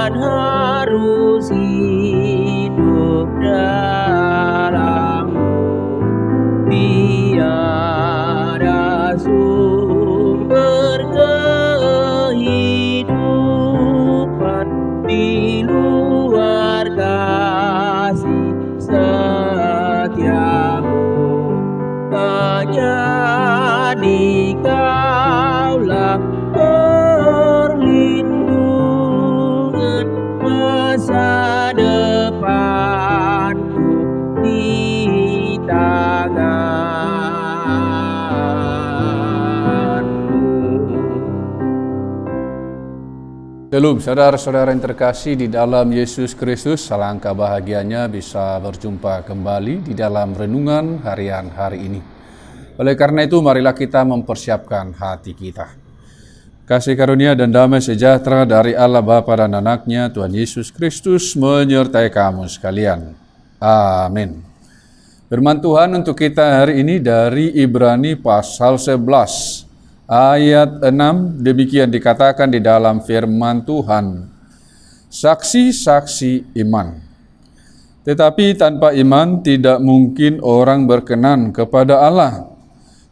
dan harus hidup dalammu. Tiada sumber kehidupan di luar kasih setiamu. Hanya Dikaulah perlindungan, masa depanku di tangan-Mu. Shalom, saudara-saudara yang terkasih di dalam Yesus Kristus. Alangkah bahagianya bisa berjumpa kembali di dalam renungan harian hari ini. Oleh karena itu, marilah kita mempersiapkan hati kita. Kasih karunia dan damai sejahtera dari Allah Bapa dan Anak-Nya, Tuhan Yesus Kristus, menyertai kamu sekalian. Amin. Firman Tuhan untuk kita hari ini dari Ibrani pasal 11. Ayat 6, demikian dikatakan di dalam firman Tuhan. Saksi-saksi iman. Tetapi tanpa iman tidak mungkin orang berkenan kepada Allah.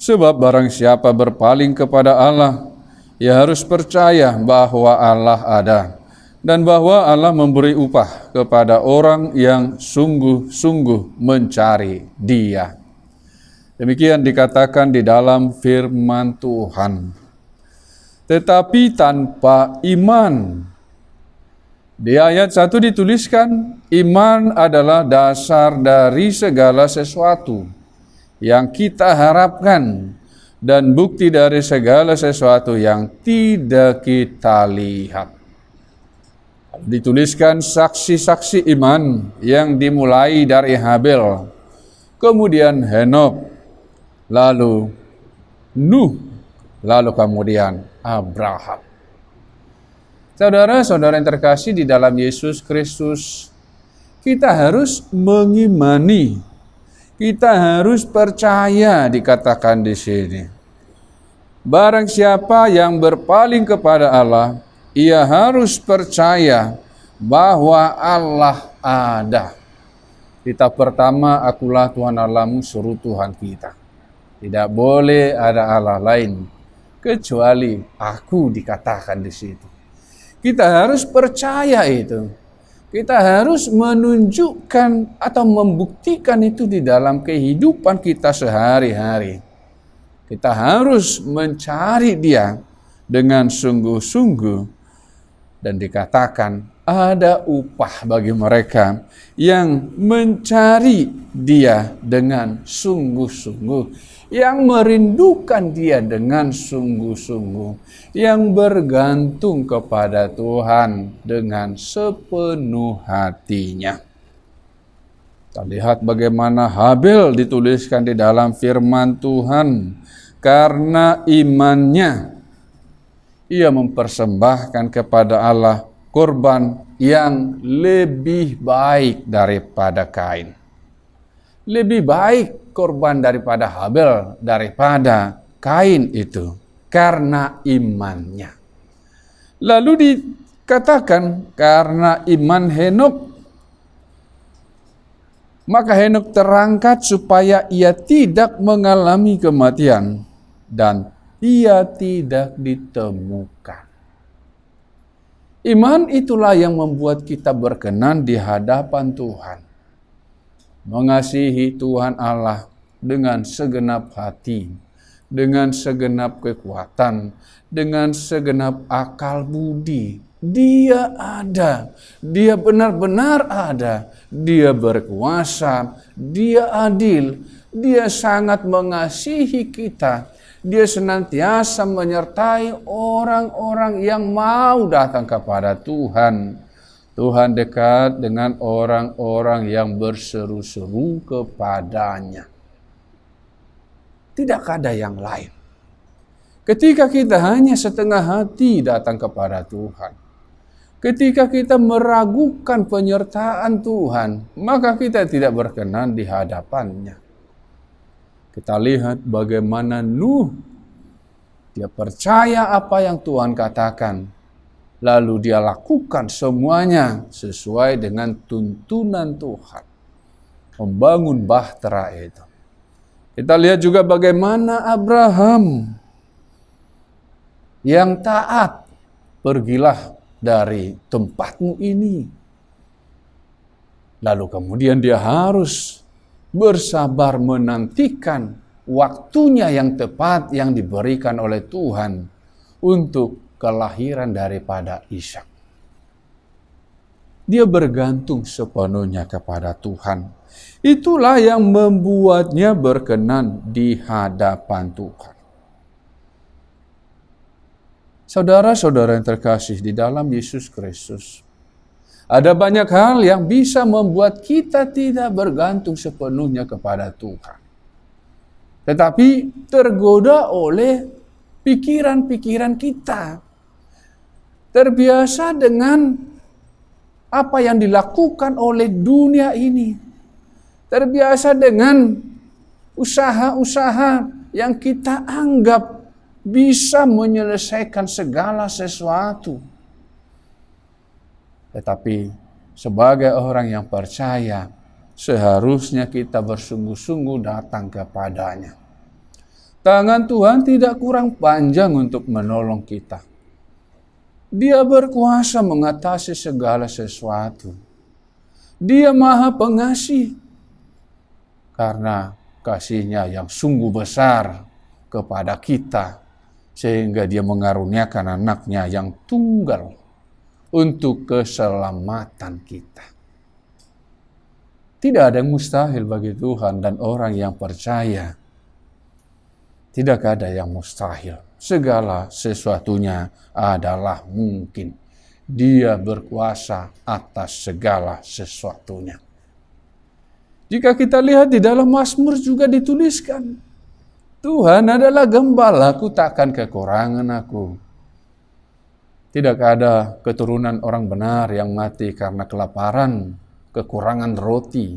Sebab barang siapa berpaling kepada Allah, ia harus percaya bahwa Allah ada, dan bahwa Allah memberi upah kepada orang yang sungguh-sungguh mencari Dia. Demikian dikatakan di dalam firman Tuhan. Tetapi tanpa iman. Di ayat 1 dituliskan, iman adalah dasar dari segala sesuatu yang kita harapkan dan bukti dari segala sesuatu yang tidak kita lihat. Dituliskan saksi-saksi iman yang dimulai dari Habel, kemudian Henok, lalu Nuh, lalu kemudian Abraham. Saudara-saudara yang terkasih di dalam Yesus Kristus, kita harus mengimani, kita harus percaya, dikatakan di sini. Barang siapa yang berpaling kepada Allah, ia harus percaya bahwa Allah ada. Kitab pertama, akulah Tuhan Allahmu, seru Tuhan kita. Tidak boleh ada Allah lain kecuali aku, dikatakan di situ. Kita harus percaya itu. Kita harus menunjukkan atau membuktikan itu di dalam kehidupan kita sehari-hari. Kita harus mencari Dia dengan sungguh-sungguh, dan dikatakan ada upah bagi mereka yang mencari Dia dengan sungguh-sungguh, yang merindukan Dia dengan sungguh-sungguh, yang bergantung kepada Tuhan dengan sepenuh hatinya. Kita lihat bagaimana Habel dituliskan di dalam firman Tuhan. Karena imannya, ia mempersembahkan kepada Allah korban yang lebih baik daripada Kain. Lebih baik korban daripada Habel, daripada Kain itu, karena imannya. Lalu dikatakan karena iman Henok, maka Henok terangkat supaya ia tidak mengalami kematian, dan ia tidak ditemukan. Iman itulah yang membuat kita berkenan di hadapan Tuhan. Mengasihi Tuhan Allah dengan segenap hati, dengan segenap kekuatan, dengan segenap akal budi. Dia ada, Dia benar-benar ada, Dia berkuasa, Dia adil, Dia sangat mengasihi kita. Dia senantiasa menyertai orang-orang yang mau datang kepada Tuhan. Tuhan dekat dengan orang-orang yang berseru-seru kepadanya. Tidak ada yang lain. Ketika kita hanya setengah hati datang kepada Tuhan, ketika kita meragukan penyertaan Tuhan, maka kita tidak berkenan di hadapannya. Kita lihat bagaimana Nuh, dia percaya apa yang Tuhan katakan. lalu dia lakukan semuanya sesuai dengan tuntunan Tuhan. Membangun bahtera itu. Kita lihat juga bagaimana Abraham yang taat, pergilah dari tempatmu ini. Lalu kemudian dia harus bersabar menantikan waktunya yang tepat yang diberikan oleh Tuhan untuk kelahiran daripada Ishak. Dia bergantung sepenuhnya kepada Tuhan. Itulah yang membuatnya berkenan di hadapan Tuhan. Saudara-saudara yang terkasih di dalam Yesus Kristus, ada banyak hal yang bisa membuat kita tidak bergantung sepenuhnya kepada Tuhan. Tetapi tergoda oleh pikiran-pikiran kita. Terbiasa dengan apa yang dilakukan oleh dunia ini. Terbiasa dengan usaha-usaha yang kita anggap bisa menyelesaikan segala sesuatu. Tetapi sebagai orang yang percaya, seharusnya kita bersungguh-sungguh datang kepadanya. Tangan Tuhan tidak kurang panjang untuk menolong kita. Dia berkuasa mengatasi segala sesuatu. Dia Maha Pengasih. Karena kasih-Nya yang sungguh besar kepada kita, sehingga Dia mengaruniakan anak-Nya yang tunggal untuk keselamatan kita. Tidak ada yang mustahil bagi Tuhan dan orang yang percaya. Tidak ada yang mustahil. Segala sesuatunya adalah mungkin. Dia berkuasa atas segala sesuatunya. Jika kita lihat di dalam Mazmur juga dituliskan, Tuhan adalah gembalaku, takkan kekurangan aku. Tidak ada keturunan orang benar yang mati karena kelaparan, kekurangan roti.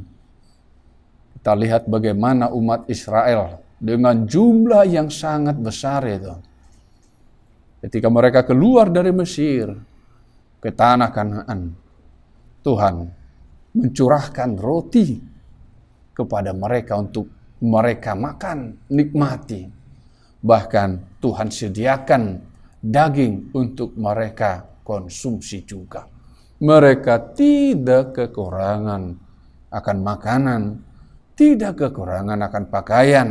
Kita lihat bagaimana umat Israel dengan jumlah yang sangat besar itu. Ketika mereka keluar dari Mesir ke tanah Kanaan, Tuhan mencurahkan roti kepada mereka untuk mereka makan, nikmati. Bahkan Tuhan sediakan daging untuk mereka konsumsi juga. Mereka tidak kekurangan akan makanan, tidak kekurangan akan pakaian.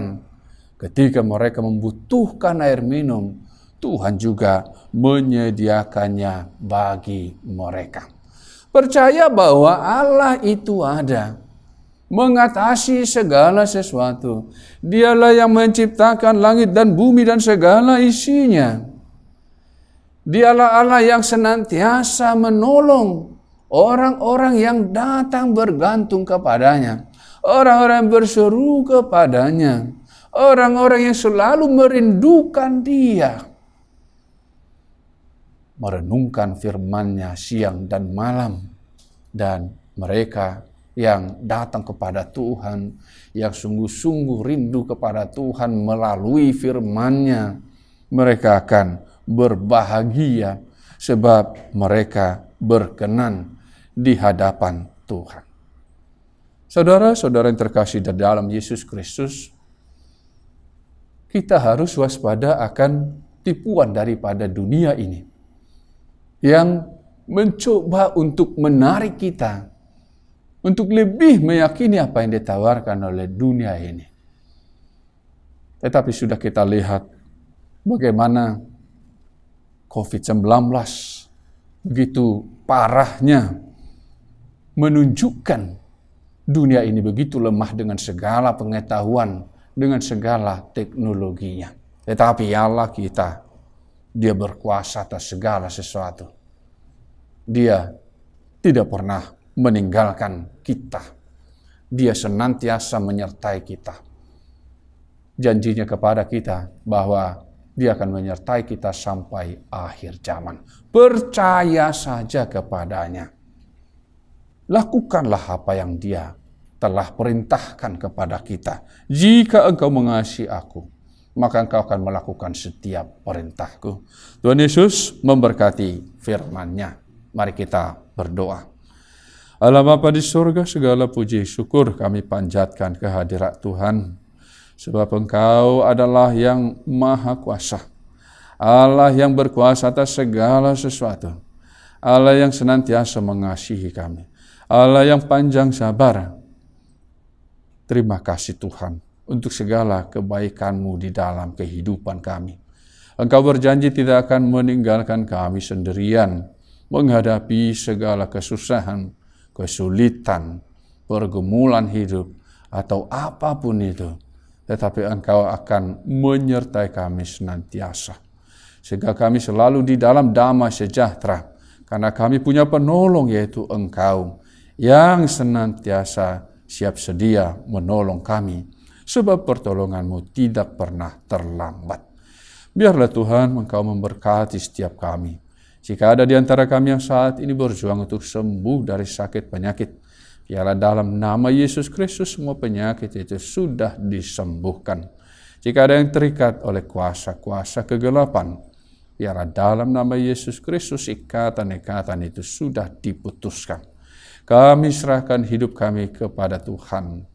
Ketika mereka membutuhkan air minum, Tuhan juga menyediakannya bagi mereka. Percaya bahwa Allah itu ada, mengatasi segala sesuatu. Dialah yang menciptakan langit dan bumi dan segala isinya. Dialah Allah yang senantiasa menolong orang-orang yang datang bergantung kepadanya. Orang-orang yang berseru kepadanya. Orang-orang yang selalu merindukan Dia. Merenungkan firman-Nya siang dan malam. Dan mereka yang datang kepada Tuhan, yang sungguh-sungguh rindu kepada Tuhan melalui firman-Nya, mereka akan berbahagia sebab mereka berkenan di hadapan Tuhan. Saudara-saudara yang terkasih di dalam Yesus Kristus, kita harus waspada akan tipuan daripada dunia ini yang mencoba untuk menarik kita untuk lebih meyakini apa yang ditawarkan oleh dunia ini. Tetapi sudah kita lihat bagaimana COVID-19 begitu parahnya menunjukkan dunia ini begitu lemah dengan segala pengetahuan, dengan segala teknologinya. Tetapi Allah kita, Dia berkuasa atas segala sesuatu. Dia tidak pernah meninggalkan kita. Dia senantiasa menyertai kita. Janjinya kepada kita bahwa Dia akan menyertai kita sampai akhir zaman. Percaya saja kepadanya. Lakukanlah apa yang Dia telah perintahkan kepada kita. Jika engkau mengasihi aku, maka engkau akan melakukan setiap perintahku. Tuhan Yesus memberkati firman-Nya. Mari kita berdoa. Allah Bapa di surga, segala puji syukur kami panjatkan kehadirat Tuhan. Sebab Engkau adalah yang maha kuasa. Allah yang berkuasa atas segala sesuatu. Allah yang senantiasa mengasihi kami. Allah yang panjang sabar. Terima kasih Tuhan untuk segala kebaikan-Mu di dalam kehidupan kami. Engkau berjanji tidak akan meninggalkan kami sendirian menghadapi segala kesusahan, kesulitan, pergumulan hidup, atau apapun itu. Tetapi Engkau akan menyertai kami senantiasa. Sehingga kami selalu di dalam damai sejahtera, karena kami punya penolong yaitu Engkau, yang senantiasa siap sedia menolong kami. Sebab pertolongan-Mu tidak pernah terlambat. Biarlah Tuhan Engkau memberkati setiap kami. Jika ada di antara kami yang saat ini berjuang untuk sembuh dari sakit penyakit, biarlah dalam nama Yesus Kristus semua penyakit itu sudah disembuhkan. Jika ada yang terikat oleh kuasa-kuasa kegelapan, biarlah dalam nama Yesus Kristus ikatan-ikatan itu sudah diputuskan. Kami serahkan hidup kami kepada Tuhan,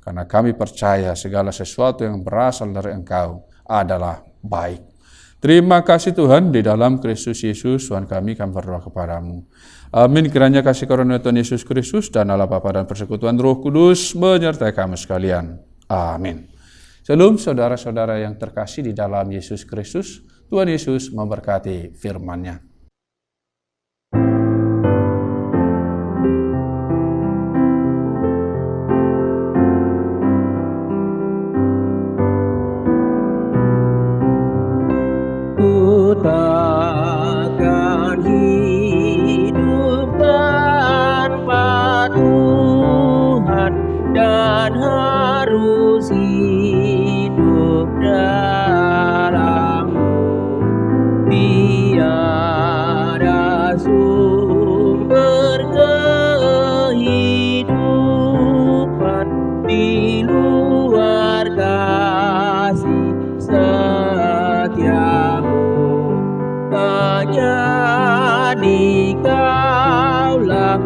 karena kami percaya segala sesuatu yang berasal dari Engkau adalah baik. Terima kasih Tuhan, di dalam Kristus Yesus Tuhan kami berdoa kepadamu. Amin. Kiranya kasih karunia Tuhan Yesus Kristus dan Allah Bapa dan persekutuan Roh Kudus menyertai kamu sekalian. Amin. Shalom saudara-saudara yang terkasih di dalam Yesus Kristus. Tuhan Yesus memberkati firman-Nya. Takkan hidup tanpa Tuhan dan harus hidup dalam-Mu. Tiada sumber kehidupan di luar kasih setia-Mu. Hanya Dikaulah